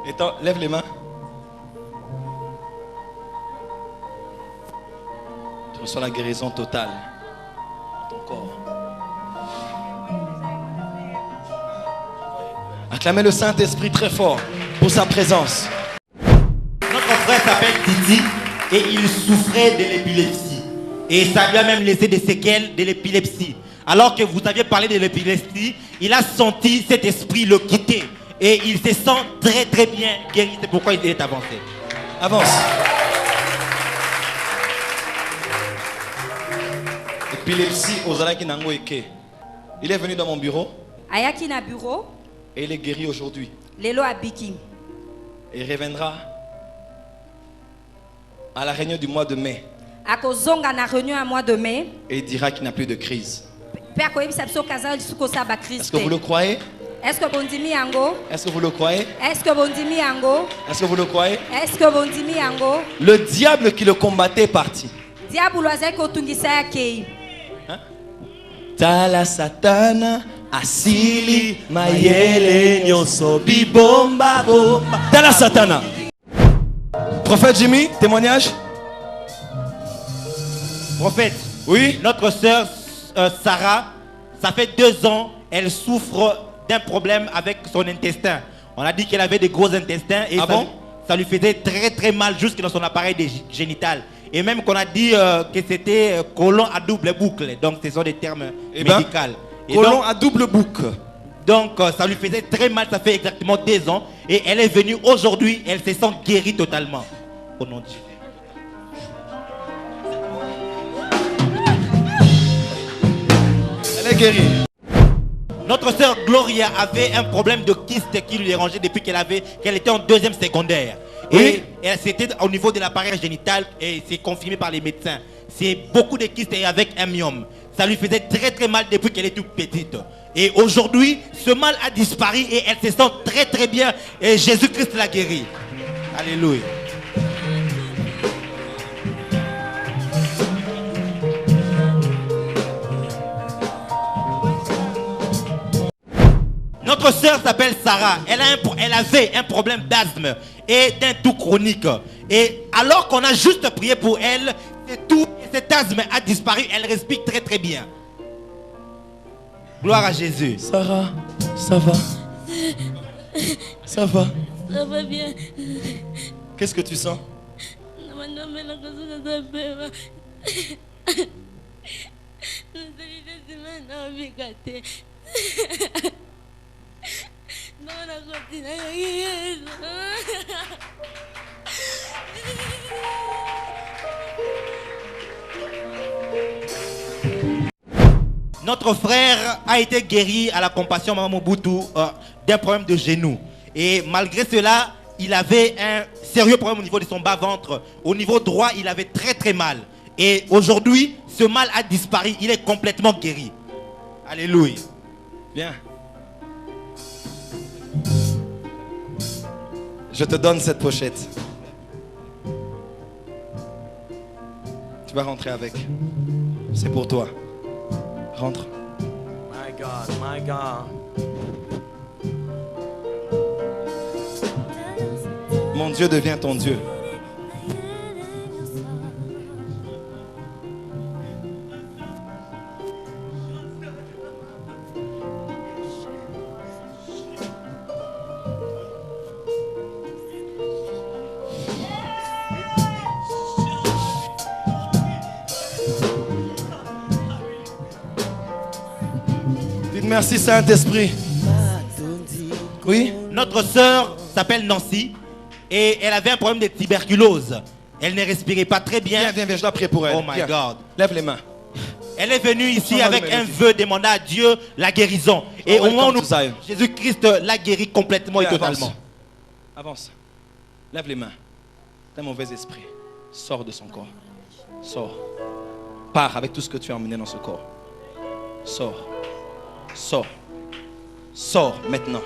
Et toi, lève les mains. Tu reçois la guérison totale dans ton corps. Acclamez le Saint-Esprit très fort pour sa présence. Notre frère s'appelle Didi et il souffrait de l'épilepsie. Et ça lui a même laissé des séquelles de l'épilepsie. Alors que vous aviez parlé de l'épilepsie, il a senti cet esprit le quitter. Et il se sent très très bien guéri. C'est pourquoi il est avancé. Avance. Épilepsie ozalaki nango eke. Il est venu dans mon bureau. Ayaki na bureau. Et il est guéri aujourd'hui. Lelo abiki. Et il reviendra à la réunion du mois de mai. Akozonga na réunion à mois de mai. Et il dira qu'il n'y a plus de crise. Est-ce que vous le croyez? Est-ce que bondimi yango? Est-ce que vous le croyez? Est-ce que bondimi yango? Est-ce que vous le croyez? Est-ce que bondimi yango? Le diable qui le combattait est parti. Diable loisait ko tungisa yake. Tala satana asili mayele nyoso bibomba bomba. Tala satana. Prophète Jimmy, témoignage. Prophète, oui. Notre sœur Sarah, ça fait 2 ans, elle souffre d'un problème avec son intestin. On a dit qu'elle avait des gros intestins et ça lui faisait très très mal jusque dans son appareil génital. Et même qu'on a dit que c'était côlon à double boucle. Donc ce sont des termes médicaux. Côlon à double boucle. Donc ça lui faisait très mal, ça fait exactement 2 ans. Et elle est venue aujourd'hui, elle se sent guérie totalement. Au nom de Dieu. Elle est guérie. Notre sœur Gloria avait un problème de kyste qui lui dérangeait depuis qu'elle était en 2e secondaire. Oui. Et c'était au niveau de l'appareil génital et c'est confirmé par les médecins. C'est beaucoup de kystes et avec un myome. Ça lui faisait très très mal depuis qu'elle est toute petite. Et aujourd'hui, ce mal a disparu et elle se sent très très bien. Et Jésus-Christ l'a guérie. Alléluia. Notre sœur s'appelle Sarah. Elle avait un problème d'asthme et d'un tout chronique. Et alors qu'on a juste prié pour elle, cet asthme a disparu. Elle respire très très bien. Gloire à Jésus. Sarah, ça va? Ça va? Ça va bien. Qu'est-ce que tu sens? Notre frère a été guéri à la compassion Maman Mobutu d'un problème de genou. Et malgré cela, il avait un sérieux problème au niveau de son bas-ventre. Au niveau droit, il avait très très mal. Et aujourd'hui, ce mal a disparu. Il est complètement guéri. Alléluia. Bien. Je te donne cette pochette. Tu vas rentrer avec. C'est pour toi. Rentre. My God, my God. Mon Dieu devient ton Dieu. Merci Saint-Esprit. Oui. Notre sœur s'appelle Nancy et elle avait un problème de tuberculose. Elle ne respirait pas très bien. Viens, je dois prier pour elle. Oh my God. Lève les mains. Elle est venue ici avec un vœu demandant à Dieu la guérison. Et au moment où Jésus-Christ l'a guérie complètement et totalement. Avance. Lève les mains. Un mauvais esprit. Sors de son corps. Sors. Pars avec tout ce que tu as emmené dans ce corps. Sors. Sors. Sors maintenant.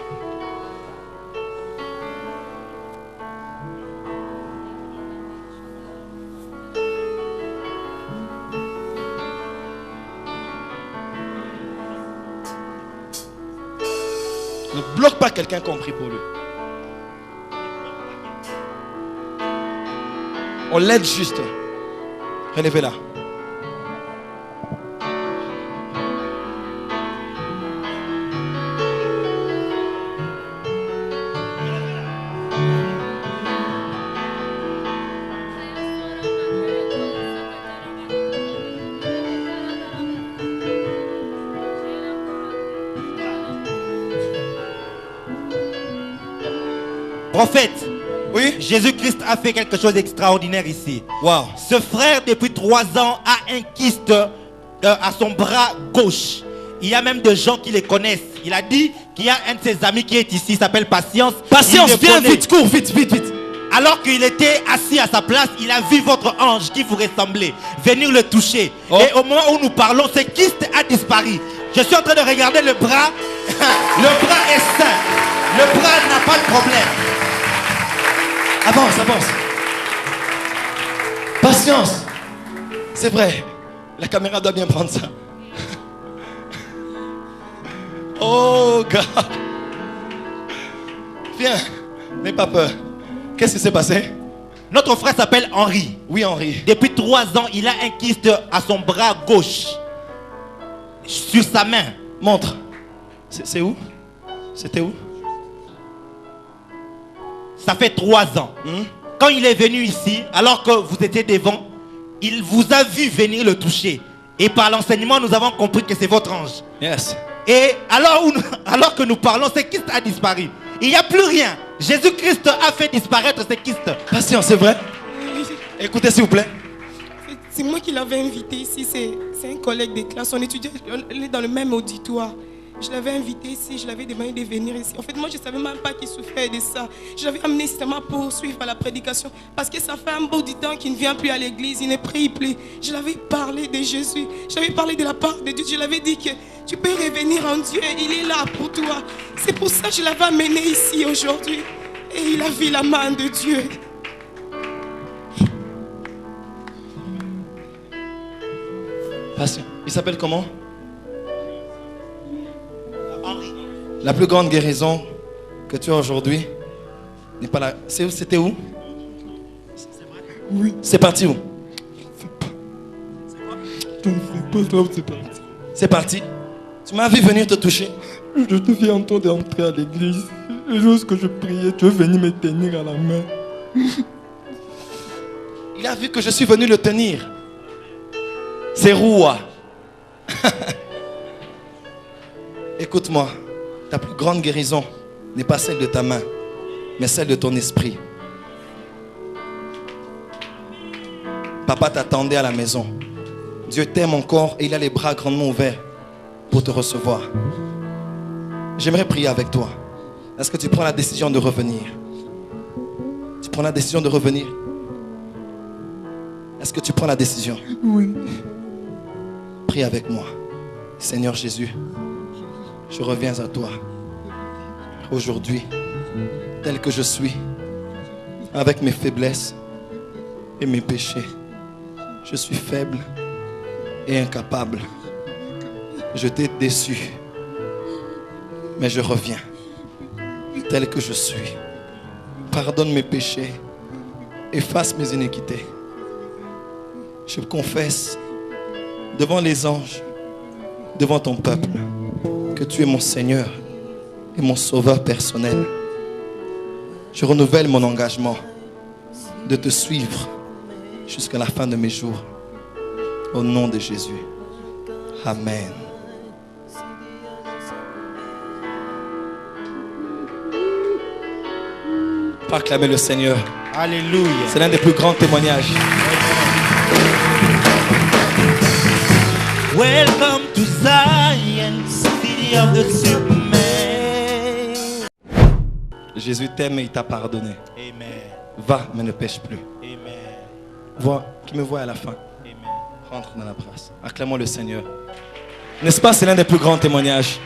Ne bloque pas quelqu'un qui a pris pour lui. On l'aide juste. Relevez-la. Prophète, Oui? Jésus-Christ a fait quelque chose d'extraordinaire ici. Wow. Ce frère, depuis 3 ans, a un kyste à son bras gauche. Il y a même des gens qui les connaissent. Il a dit qu'il y a un de ses amis qui est ici, il s'appelle Patience. Patience, Il le viens connaît. vite, cours, vite, vite, vite. Alors qu'il était assis à sa place, il a vu votre ange qui vous ressemblait venir le toucher. Oh. Et au moment où nous parlons, ce kyste a disparu. Je suis en train de regarder le bras. Le bras est sain. Le bras n'a pas de problème. Avance, avance. Patience. C'est vrai. La caméra doit bien prendre ça. Oh, God. Viens. N'aie pas peur. Qu'est-ce qui s'est passé? Notre frère s'appelle Henri. Oui, Henri. Depuis 3 ans, il a un kyste à son bras gauche. Sur sa main. Montre. C'est où? C'était où? Ça fait 3 ans. Quand il est venu ici, alors que vous étiez devant, il vous a vu venir le toucher. Et par l'enseignement, nous avons compris que c'est votre ange. Yes. Et alors que nous parlons, ce kyste a disparu. Il n'y a plus rien. Jésus-Christ a fait disparaître ce kyste. Patience, c'est vrai? Écoutez, s'il vous plaît. C'est moi qui l'avais invité ici, c'est un collègue de classe. On étudiait, on est dans le même auditoire. Je l'avais invité ici, je l'avais demandé de venir ici. En fait, moi, je ne savais même pas qu'il souffrait de ça. Je l'avais amené seulement pour suivre à la prédication. Parce que ça fait un bout du temps qu'il ne vient plus à l'église, il ne prie plus. Je l'avais parlé de Jésus, je l'avais parlé de la part de Dieu. Je l'avais dit que tu peux revenir en Dieu, il est là pour toi. C'est pour ça que je l'avais amené ici aujourd'hui. Et il a vu la main de Dieu. Patient. Il s'appelle comment? La plus grande guérison que tu as aujourd'hui n'est pas là. C'était où? Oui. C'est parti où? Je ne sais pas là où c'est parti. C'est parti. Tu m'as vu venir te toucher. Je te viens en train d'entrer à l'église. Et lorsque je priais, tu es venu me tenir à la main. Il a vu que je suis venu le tenir. C'est Roua. Écoute-moi. Ta plus grande guérison n'est pas celle de ta main, mais celle de ton esprit. Papa t'attendait à la maison. Dieu t'aime encore et il a les bras grandement ouverts pour te recevoir. J'aimerais prier avec toi. Est-ce que tu prends la décision de revenir? Tu prends la décision de revenir? Est-ce que tu prends la décision? Oui. Prie avec moi. Seigneur Jésus, je reviens à toi aujourd'hui, tel que je suis, avec mes faiblesses et mes péchés. Je suis faible et incapable. Je t'ai déçu, mais je reviens, tel que je suis. Pardonne mes péchés, efface mes iniquités. Je confesse devant les anges, devant ton peuple, que tu es mon Seigneur et mon Sauveur personnel. Je renouvelle mon engagement de te suivre jusqu'à la fin de mes jours. Au nom de Jésus. Amen. Pour acclamer le Seigneur. Alléluia. C'est l'un des plus grands témoignages. Welcome to Zion, city of the Superman. Jésus t'aime et il t'a pardonné. Amen. Va, mais ne pêche plus. Amen. Vois, qui me voit à la fin. Amen. Rentre dans la place. Acclamons le Seigneur. N'est-ce pas, c'est l'un des plus grands témoignages.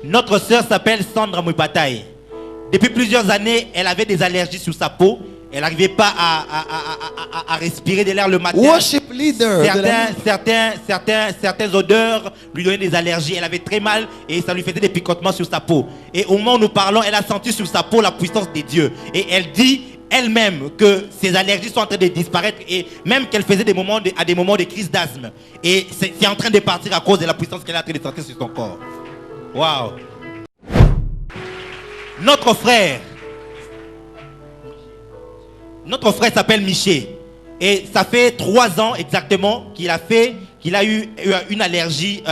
Notre sœur s'appelle Sandra Mouipataï. Depuis plusieurs années, elle avait des allergies sur sa peau. Elle n'arrivait pas à respirer de l'air le matin. Worship leader. Certaines odeurs lui donnaient des allergies. Elle avait très mal et ça lui faisait des picotements sur sa peau. Et au moment où nous parlons, elle a senti sur sa peau la puissance de Dieu. Et elle dit, elle-même que ses allergies sont en train de disparaître et même qu'elle faisait à des moments de crise d'asthme. Et c'est en train de partir à cause de la puissance qu'elle a en train de sentir sur son corps. Waouh! Notre frère s'appelle Miché. Et ça fait 3 ans exactement qu'il a eu une allergie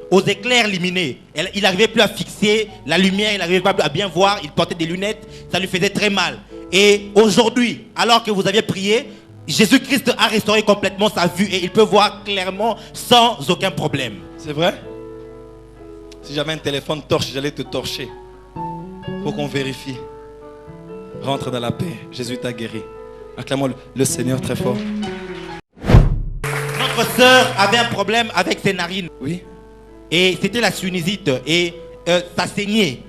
aux éclairs lumineux. Il n'arrivait plus à fixer la lumière, il n'arrivait pas à bien voir, il portait des lunettes, ça lui faisait très mal. Et aujourd'hui, alors que vous aviez prié, Jésus-Christ a restauré complètement sa vue et il peut voir clairement sans aucun problème. C'est vrai? Si j'avais un téléphone torche, j'allais te torcher. Pour qu'on vérifie. Rentre dans la paix. Jésus t'a guéri. Acclamons le Seigneur très fort. Notre sœur avait un problème avec ses narines. Oui. Et c'était la sinusite. Et ça saignait.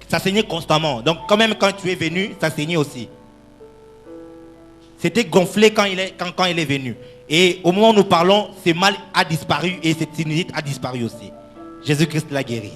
Ça saignait constamment. Donc quand même quand tu es venu, ça saignait aussi. C'était gonflé quand il est venu. Et au moment où nous parlons, ce mal a disparu et cette sinusite a disparu aussi. Jésus-Christ l'a guéri.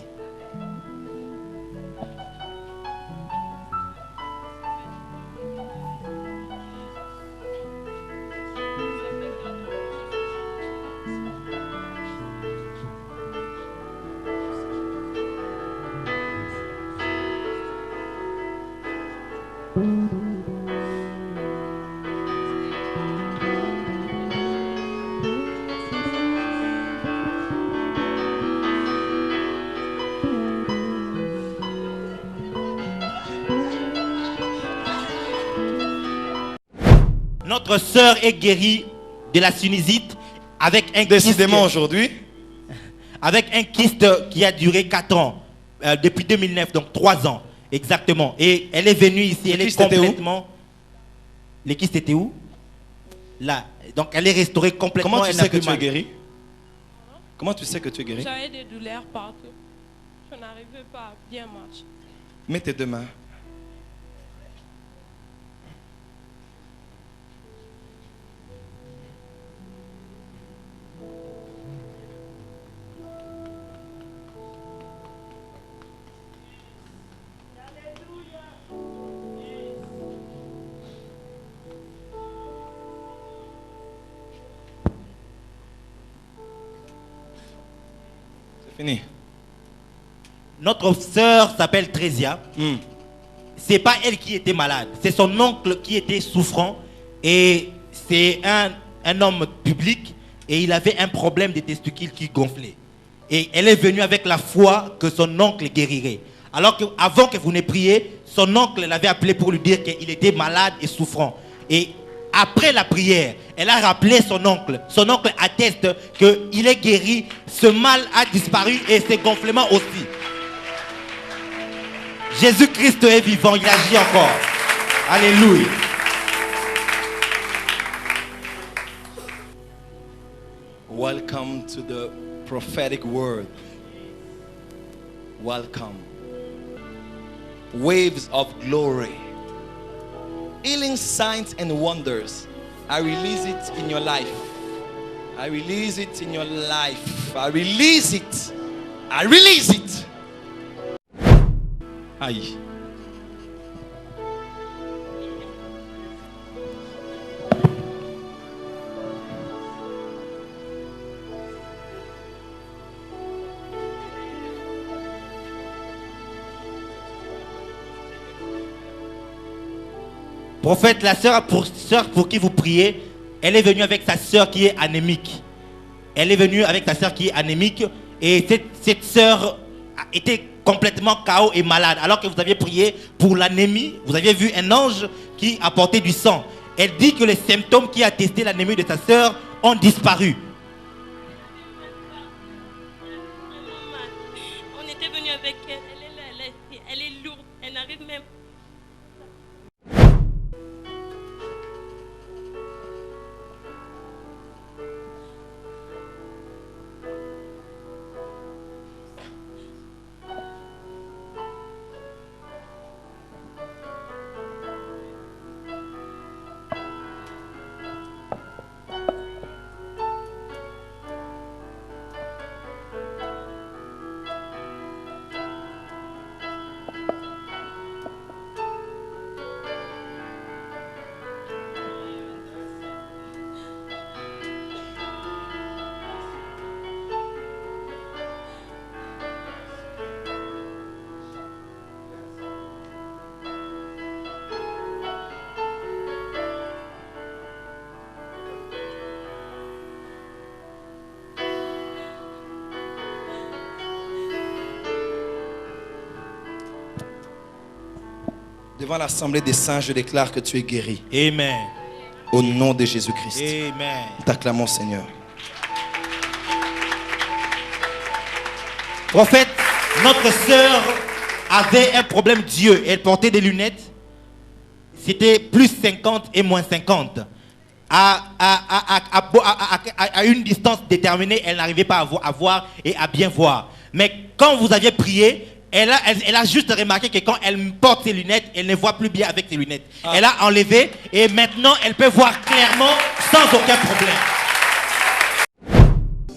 Notre sœur est guérie de la sinusite avec un Décidément aujourd'hui. Avec un kyste qui a duré 4 ans. Depuis 2009, donc 3 ans. Exactement. Et elle est venue ici, elle est complètement... Les kystes étaient où? Là. Donc elle est restaurée complètement. Comment tu sais que tu es guéri? Comment tu sais que tu es guéri? J'avais des douleurs partout. Je n'arrivais pas à bien marcher. Mets tes deux mains. Fini. Notre sœur s'appelle Trésia. C'est pas elle qui était malade, c'est son oncle qui était souffrant. Et c'est un homme public et il avait un problème de testicules qui gonflait. Et elle est venue avec la foi que son oncle guérirait. Alors qu'avant que vous ne priez, son oncle l'avait appelé pour lui dire qu'il était malade et souffrant. Et après la prière, elle a rappelé son oncle. Son oncle atteste qu'il est guéri, ce mal a disparu et ses gonflements aussi. Jésus-Christ est vivant, il agit encore. Alléluia. Welcome to the prophetic word. Welcome. Waves of glory. Healing signs and wonders. I release it in your life. I release it in your life. I release it. I release it. Aïe. Prophète, la sœur pour qui vous priez, elle est venue avec sa sœur qui est anémique. Elle est venue avec sa sœur qui est anémique et cette sœur était complètement KO et malade. Alors que vous aviez prié pour l'anémie, vous aviez vu un ange qui apportait du sang. Elle dit que les symptômes qui attestaient l'anémie de sa sœur ont disparu. On était venu avec elle. Elle est lourde. Elle n'arrive même. Devant l'assemblée des saints, je déclare que tu es guéri. Amen. Au nom de Jésus-Christ. Amen. T'acclamons, Seigneur. Prophète, notre sœur avait un problème d'yeux. Elle portait des lunettes. C'était plus 50 et moins 50. À une distance déterminée, elle n'arrivait pas à voir et à bien voir. Mais quand vous aviez prié, elle a juste remarqué que quand elle porte ses lunettes, elle ne voit plus bien avec ses lunettes. Elle a enlevé et maintenant elle peut voir clairement sans aucun problème.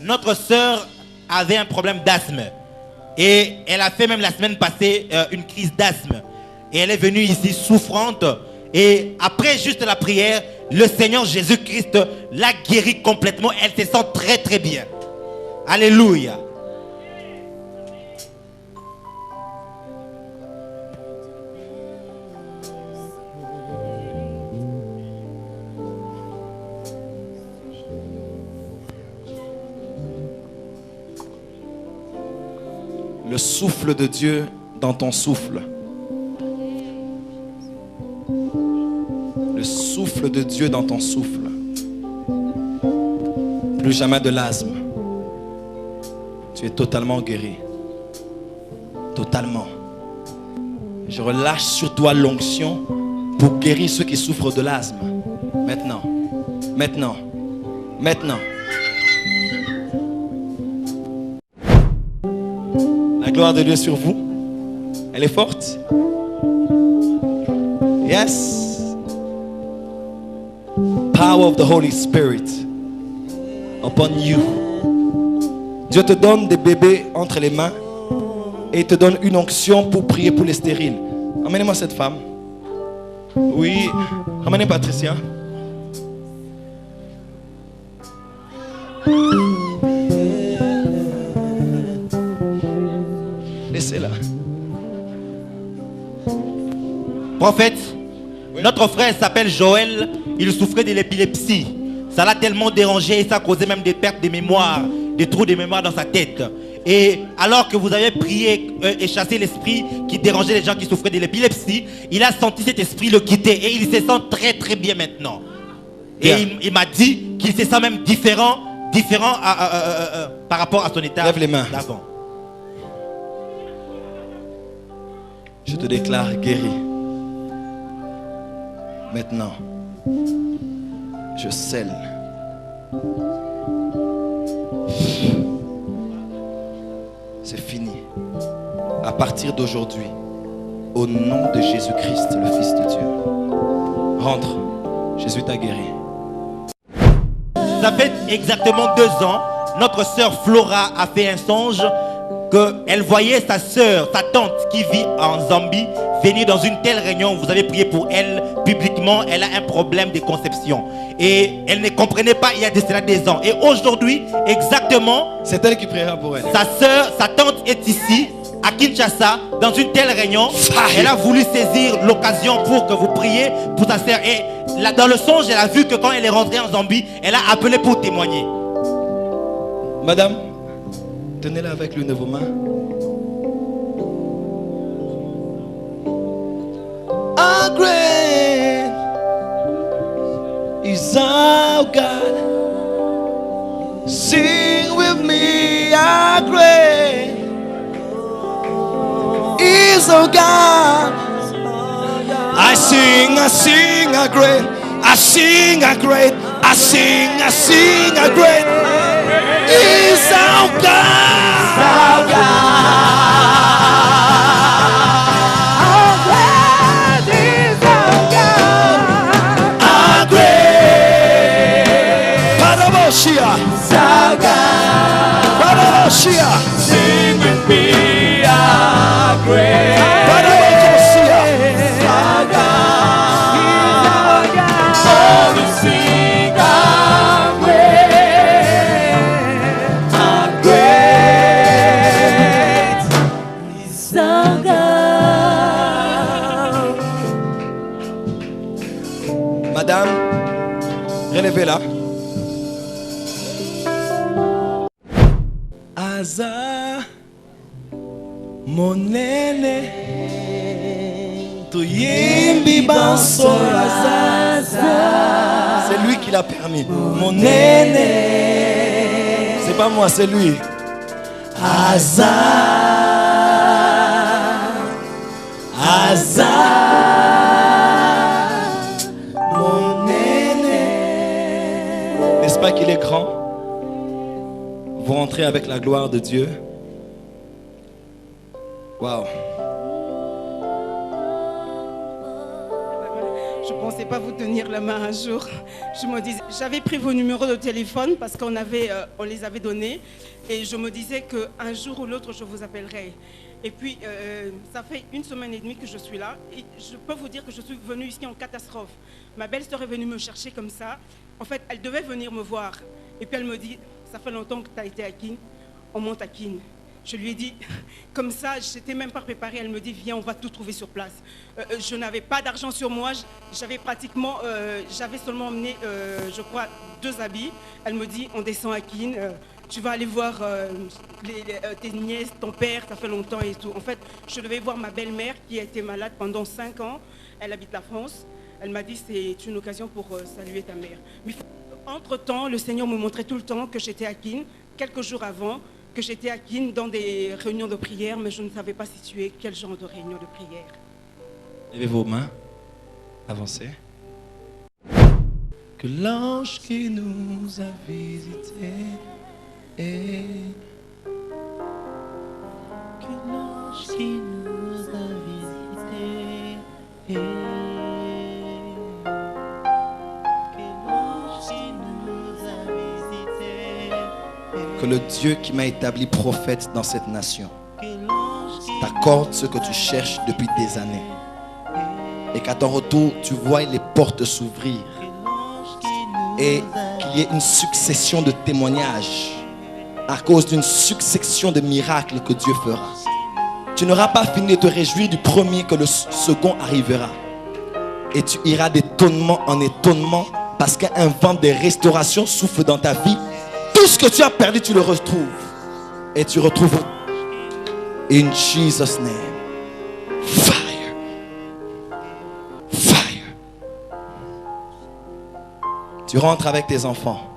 Notre sœur avait un problème d'asthme. Et elle a fait même la semaine passée une crise d'asthme. Et elle est venue ici souffrante. Et après juste la prière, le Seigneur Jésus-Christ l'a guérie complètement. Elle se sent très très bien. Alléluia. Le souffle de Dieu dans ton souffle. Le souffle de Dieu dans ton souffle. Plus jamais de l'asthme. Tu es totalement guéri. Totalement. Je relâche sur toi l'onction pour guérir ceux qui souffrent de l'asthme. Maintenant. Maintenant. Maintenant. La gloire de Dieu sur vous. Elle est forte. Yes. Power of the Holy Spirit upon you. Dieu te donne des bébés entre les mains et il te donne une onction pour prier pour les stériles. Emmenez-moi cette femme. Oui. Ramenez Patricia. Laissez-la. Prophète, notre frère s'appelle Joël. Il souffrait de l'épilepsie. Ça l'a tellement dérangé et ça causait même des pertes de mémoire, des trous de mémoire dans sa tête. Et alors que vous avez prié et chassé l'esprit qui dérangeait les gens qui souffraient de l'épilepsie, il a senti cet esprit le quitter et il se sent très très bien maintenant. Et il m'a dit qu'il se sent même différent par rapport à son état. Lève les mains. D'avant. Je te déclare guéri. Maintenant, je scelle. C'est fini. À partir d'aujourd'hui, au nom de Jésus-Christ, le Fils de Dieu, rentre. Jésus t'a guéri. Ça fait exactement 2 ans, notre sœur Flora a fait un songe qu'elle voyait sa sœur, sa tante qui vit en Zambie, venir dans une telle réunion. Vous avez prié pour elle publiquement. Elle a un problème de conception. Et elle ne comprenait pas il y a de cela des ans. Et aujourd'hui, exactement, c'est elle qui priera pour elle. Sa sœur, sa tante est ici, à Kinshasa, dans une telle réunion. Elle a voulu saisir l'occasion pour que vous priez pour sa sœur. Et là, dans le songe, elle a vu que quand elle est rentrée en Zambie, elle a appelé pour témoigner. Madame, tenez-la avec l'une de vos mains. How great is our God? Sing with me, how great is our God? I sing a great, I sing a great, I sing a great. Is our God? Our God is our God. Our great Paraboshia. Our God. Paraboshia. Sing with me, our great Paraboshia. Our God is our God. Oh, we sing our great. Our great is our God. Madame, relevez-la. Aza monene Tuyimbi Bansola Zaza. C'est lui qui l'a permis. Mon aîné. C'est pas moi, c'est lui. Aza. Aza. Mon aîné. N'est-ce pas qu'il est grand? Vous rentrez avec la gloire de Dieu. Waouh. Je ne pensais pas vous tenir la main un jour. Je me disais, j'avais pris vos numéros de téléphone parce qu'on on les avait donnés. Et je me disais qu'un jour ou l'autre, je vous appellerai. Et puis, ça fait 1 semaine et demie que je suis là. Et je peux vous dire que je suis venue ici en catastrophe. Ma belle-sœur est venue me chercher comme ça. En fait, elle devait venir me voir. Et puis elle me dit, ça fait longtemps que tu as été à Kin. On monte à Kin. Je lui ai dit, comme ça, je n'étais même pas préparée. Elle me dit, viens, on va tout trouver sur place. Je n'avais pas d'argent sur moi. J'avais seulement emmené, je crois, 2 habits. Elle me dit, on descend à Kin. Tu vas aller voir tes nièces, ton père, ça fait longtemps et tout. En fait, je devais voir ma belle-mère qui a été malade pendant 5 ans. Elle habite la France. Elle m'a dit, c'est une occasion pour saluer ta mère. Mais entre-temps, le Seigneur me montrait tout le temps que j'étais à Kin, quelques jours avant, que j'étais à Kin dans des réunions de prière, mais je ne savais pas situer quel genre de réunion de prière. Levez vos mains, avancez. Que l'ange qui nous a visités et que l'ange qui nous a visités et que le Dieu qui m'a établi prophète dans cette nation t'accorde ce que tu cherches depuis des années et qu'à ton retour tu vois les portes s'ouvrir et qu'il y ait une succession de témoignages à cause d'une succession de miracles que Dieu fera. Tu n'auras pas fini de te réjouir du premier que le second arrivera et tu iras d'étonnement en étonnement parce qu'un vent de restauration souffle dans ta vie. Tout ce que tu as perdu, tu le retrouves. Et tu retrouves. In Jesus' name. Fire. Fire. Tu rentres avec tes enfants.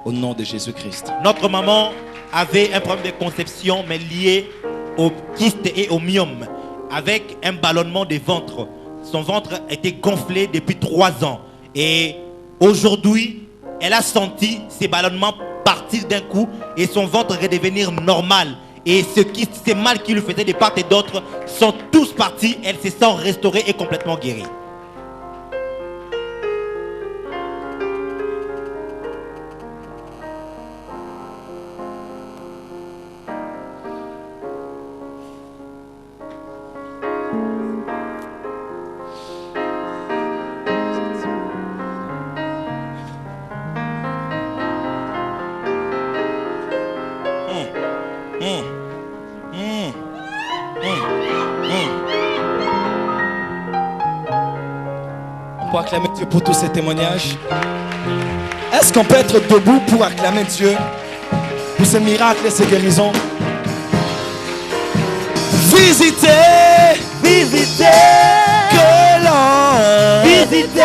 Au nom de Jésus-Christ. Notre maman avait un problème de conception, mais lié au kyste et au myome, avec un ballonnement de ventre. Son ventre était gonflé depuis 3 ans. Et aujourd'hui, elle a senti ces ballonnements partir d'un coup et son ventre redevenir normal. Et ces mal qui lui faisaient de part et d'autre sont tous partis. Elle se sent restaurée et complètement guérie. Pour acclamer Dieu pour tous ces témoignages. Est-ce qu'on peut être debout pour acclamer Dieu pour ces miracles et ces guérisons? Visitez, visitez, que l'on visitez,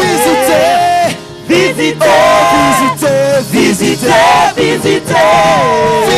visitez, visitez, visitez, visitez, visitez,